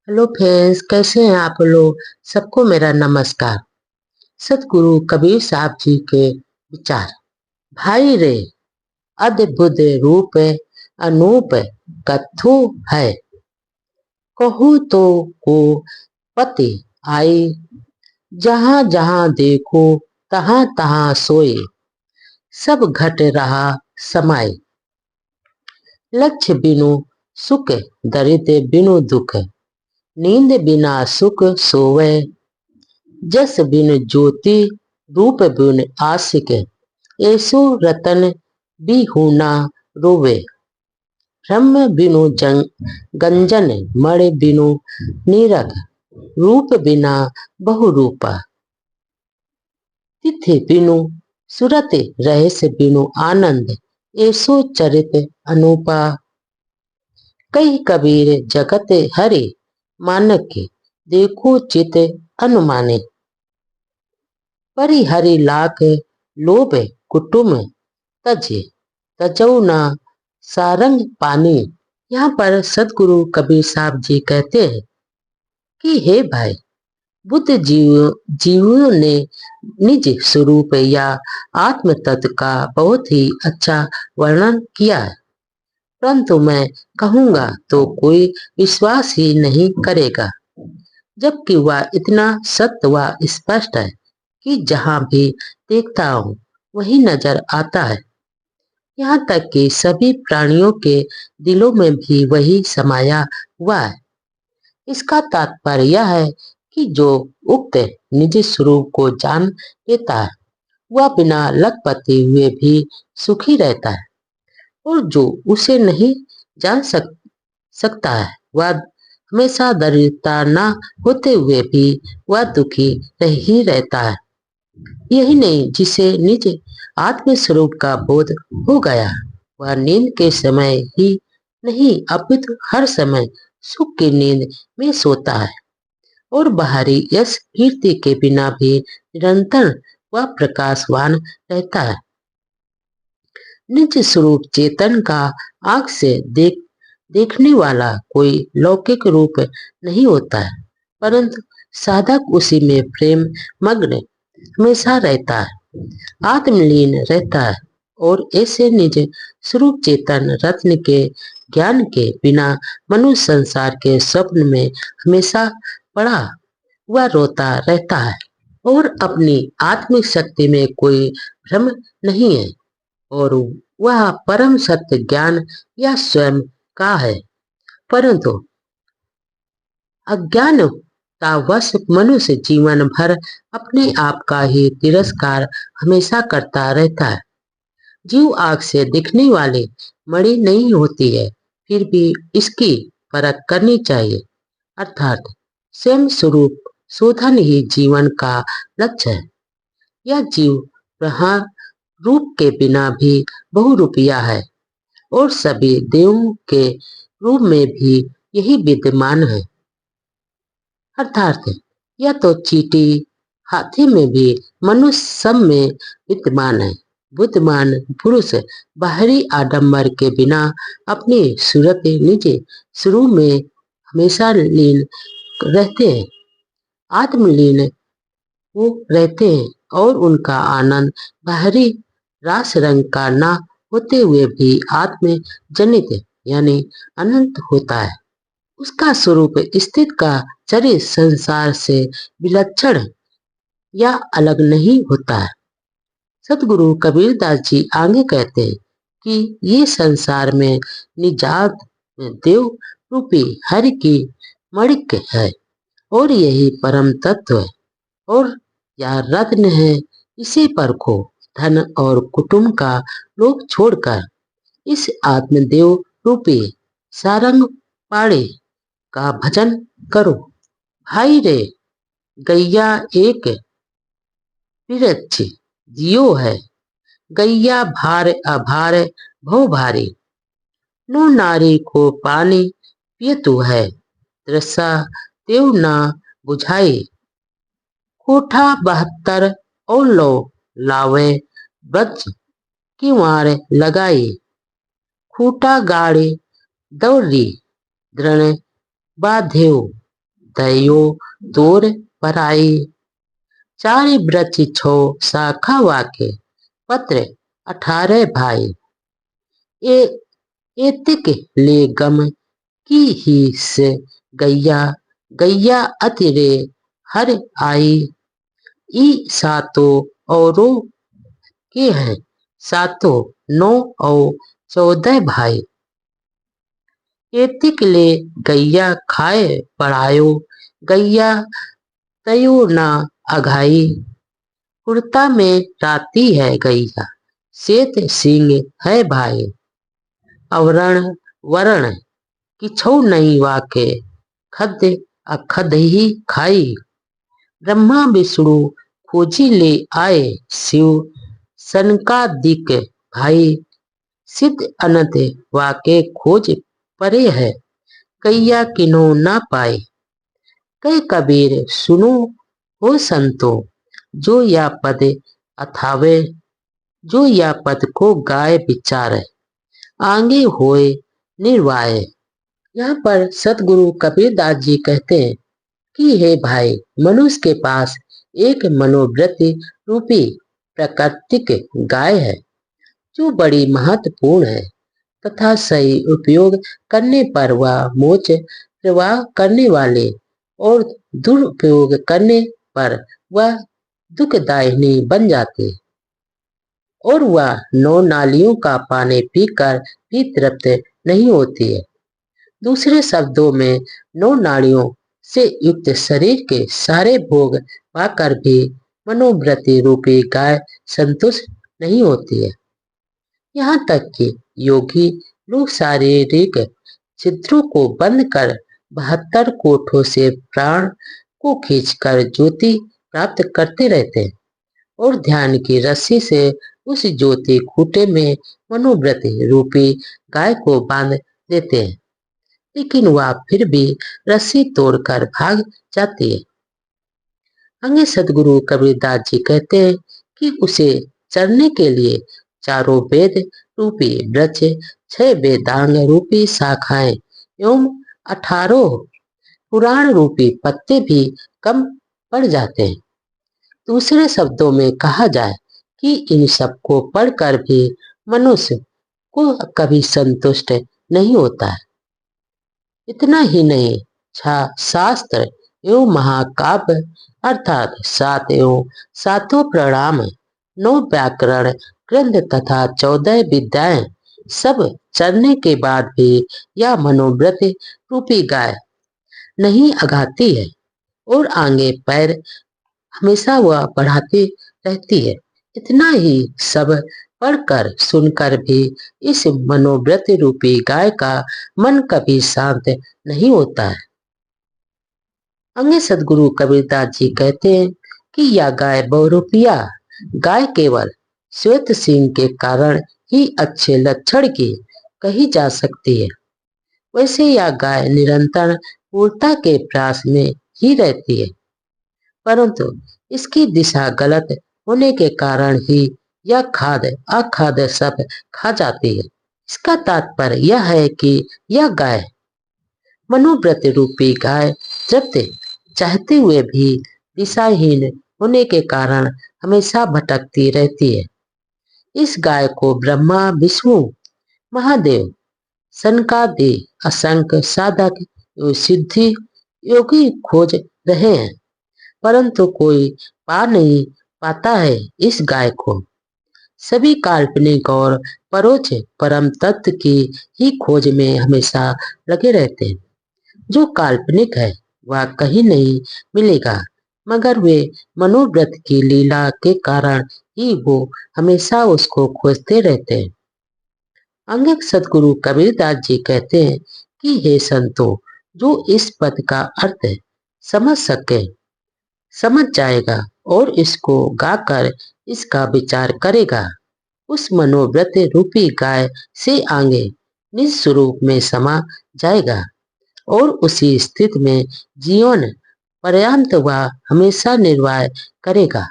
Hello friends, कैसे हैं आप लोग। सबको मेरा नमस्कार। सतगुरु कबीर साहब जी के विचार। भाई रे, अद्भुत रूप अनूप कथु है। कहूँ तो को पति आई, जहाँ जहाँ देखो तहाँ तहाँ सोए। सब घट रहा समाए। लक्ष्य बिनु सुख, दरिद्र बिनु दुख। नींद बिना सुख सोवे। जस बिन ज्योति, रूप बिन आशिक। ऐसो रतन बिहूना रोवे। ब्रह्म बिनु गंजन, मणि बिनु नीरग। रूप बिना बहुरूपा। तिथि बिनु सुरत, रहस्य बिनु आनंद। ऐसो चरित अनूपा। कई कबीर जगत हरे, मानक देखो चित अनुमाने। परिहरि लाख लोभ कुटुम, तजे तजौ न सारंग पानी। यहाँ पर सदगुरु कबीर साहब जी कहते हैं कि हे भाई, बुद्ध जीवों ने निज स्वरूप या आत्म तत्व का बहुत ही अच्छा वर्णन किया है, परंतु मैं कहूँगा तो कोई विश्वास ही नहीं करेगा, जबकि वह इतना सत्य व स्पष्ट है कि जहाँ भी देखता हूँ वही नजर आता है। यहाँ तक कि सभी प्राणियों के दिलों में भी वही समाया हुआ है। इसका तात्पर्य यह है कि जो उक्त निज स्वरूप को जान लेता है वह बिना लखपति हुए भी सुखी रहता है, और जो उसे नहीं जान सकता है वह हमेशा दरिद्रता न होते हुए भी वह दुखी रह ही रहता है। यही नहीं, जिसे निज आत्म स्वरूप का बोध हो गया वह नींद के समय ही नहीं अपितु हर समय सुख की नींद में सोता है, और बाहरी यश कीर्ति के बिना भी निरंतर वह प्रकाशवान रहता है। निज स्वरूप चेतन का आंख से देखने वाला कोई लौकिक रूप नहीं होता है, परंतु साधक उसी में प्रेम मग्न हमेशा रहता है, आत्मलीन रहता है। और ऐसे निज स्वरूप चेतन रत्न के ज्ञान के बिना मनुष्य संसार के स्वप्न में हमेशा पड़ा हुआ रोता रहता है, और अपनी आत्मिक शक्ति में कोई भ्रम नहीं है, और वह परम सत्य ज्ञान या स्वयं का है। परंतु अज्ञानतावश मनुष्य जीवन भर अपने आप का ही तिरस्कार हमेशा करता रहता है। जीव आग से दिखने वाली मणि नहीं होती है, फिर भी इसकी परख करनी चाहिए, अर्थात स्वयं स्वरूप शोधन ही जीवन का लक्ष्य है। यह जीव प्रहार रूप के बिना भी बहुरूपिया है, और सभी देवों के रूप में भी यही विद्यमान है, अर्थात यह तो चींटी हाथी में भी मनुष्य सब में विद्यमान है। बुद्धिमान पुरुष बाहरी आडंबर के बिना अपनी सूरत निज स्वरूप में हमेशा लीन रहते हैं, आत्मलीन वो रहते हैं, और उनका आनंद बाहरी रास रंग का न होते हुए भी आत्म जनित यानी अनंत होता है। उसका स्वरूप स्थित का चरित्र संसार से विलक्षण या अलग नहीं होता है। सतगुरु कबीरदास जी आगे कहते हैं कि ये संसार में निजात देव रूपी हरि की मणिक है, और यही परम तत्व है, और यह रत्न है। इसे परखो, धन और कुटुंब का लोभ छोड़कर इस आत्मदेव रूपी सारंग पाड़े का भजन करो। भाई रे, गैया एक पिरच्छ जियो है। गैया भार अभार भव भारी। नो नारी को पानी पियतु है। दृसा तेव ना बुझाए। कोठा 72 और लो लावे ब्रज की वार लगाई। खूटा गाड़ी दौड़ी दृढ़ बाधेव। तयो तोर पराई। चारि वृक्ष छो शाखा वाके, पत्र 18 भाई। ए एतिक ले गम की ही से गैया, गैया अतिरे हर आई। ई सातो औरों के हैं, सातो 9 और 14 भाई। एतिक ले गैया खाए पड़ायो, गैया तयो ना अघाई। कुर्ता में राती है गैया, सेत सिंह है भाई। अवरण वरण किछो नहीं वाके, खद अखद ही खाई। ब्रह्मा विष्णु खोजी ले आए, शिव सनकादिक भाई। सिद्ध अनंत वाके खोज परे है, कैया किन्हो ना पाए। कई कबीर सुनो हो संतो, जो या पद अथावे, जो या पद को गाय विचार, आगे होए निर्वाय। यहाँ पर सतगुरु कबीरदास जी कहते हैं कि हे भाई, मनुष्य के पास एक मनोवृत्ति रूपी प्राकृतिक गाय है, जो बड़ी महत्वपूर्ण है तथा सही उपयोग करने पर वह मोक्ष प्रवाह करने वाले और दुरुपयोग करने पर वह दुखदायिनी बन जाती है और वह 9 नालियों का पानी पीकर भी तृप्त नहीं होती है। दूसरे शब्दों में 9 नाड़ियों से युक्त शरीर के सारे भोग पाकर भी मनोवृत्ति रूपी गाय संतुष्ट नहीं होती है। यहाँ तक कि योगी लोग शारीरिक छिद्रों को बंद कर 72 कोठों से प्राण को खींचकर ज्योति प्राप्त करते रहते हैं और ध्यान की रस्सी से उस ज्योति खूटे में मनोवृत्ति रूपी गाय को बांध देते हैं, लेकिन वह फिर भी रस्सी तोड़कर भाग जाती है। आगे सदगुरु कबीरदास जी कहते हैं कि उसे चरने के लिए चारों वेद रूपी वृक्ष, 6 वेदांग रूपी शाखाएं एवं 18 पुराण रूपी पत्ते भी कम पड़ जाते हैं। दूसरे शब्दों में कहा जाए कि इन सबको पढ़कर भी मनुष्य को कभी संतुष्ट नहीं होता है। इतना ही नहीं, शास्त्र एवं महाकाव्य अर्थात 7 एवं 7 प्रणाम, 9 व्याकरण ग्रंथ तथा 14 विद्याएं सब चढ़ने के बाद भी यह मनोवृत्ति रूपी गाय नहीं अघाती है और आगे पैर हमेशा वह बढ़ाती रहती है। इतना ही सब पढ़कर सुनकर भी इस मनोवृत्ति रूपी गाय का मन कभी शांत नहीं होता है। आगे सदगुरु कबीरदास जी कहते हैं कि यह गाय बहुरूपिया गाय केवल श्वेत सिंह के कारण ही अच्छे लक्षण की कही जा सकती है। वैसे यह गाय निरंतर पूर्णता के प्रयास में ही रहती है, परंतु इसकी दिशा गलत होने के कारण ही यह खाद्य अखाद्य सब खा जाती है। इसका तात्पर्य यह है कि यह गाय मनोवृत्ति रूपी गाय जब चाहते हुए भी दिशाहीन होने के कारण हमेशा भटकती रहती है। इस गाय को ब्रह्मा विष्णु महादेव सनकादि असंख्य साधक सिद्धि योगी खोज रहे हैं, परंतु कोई पा नहीं पाता है इस गाय को। सभी काल्पनिक और परोक्ष परम तत्व की ही खोज में हमेशा लगे रहते हैं। जो काल्पनिक है वह कहीं नहीं मिलेगा, मगर वे मनोव्रत की लीला के कारण ही वो हमेशा उसको खोजते रहते हैं। आगे सदगुरु कबीरदास जी कहते हैं कि हे संतों, जो इस पद का अर्थ समझ सके समझ जाएगा और इसको गाकर इसका विचार करेगा, उस मनोव्रत रूपी गाय से आगे निज स्वरूप में समा जाएगा और उसी स्थिति में जीवन पर्यंत वह हमेशा निर्वाह करेगा।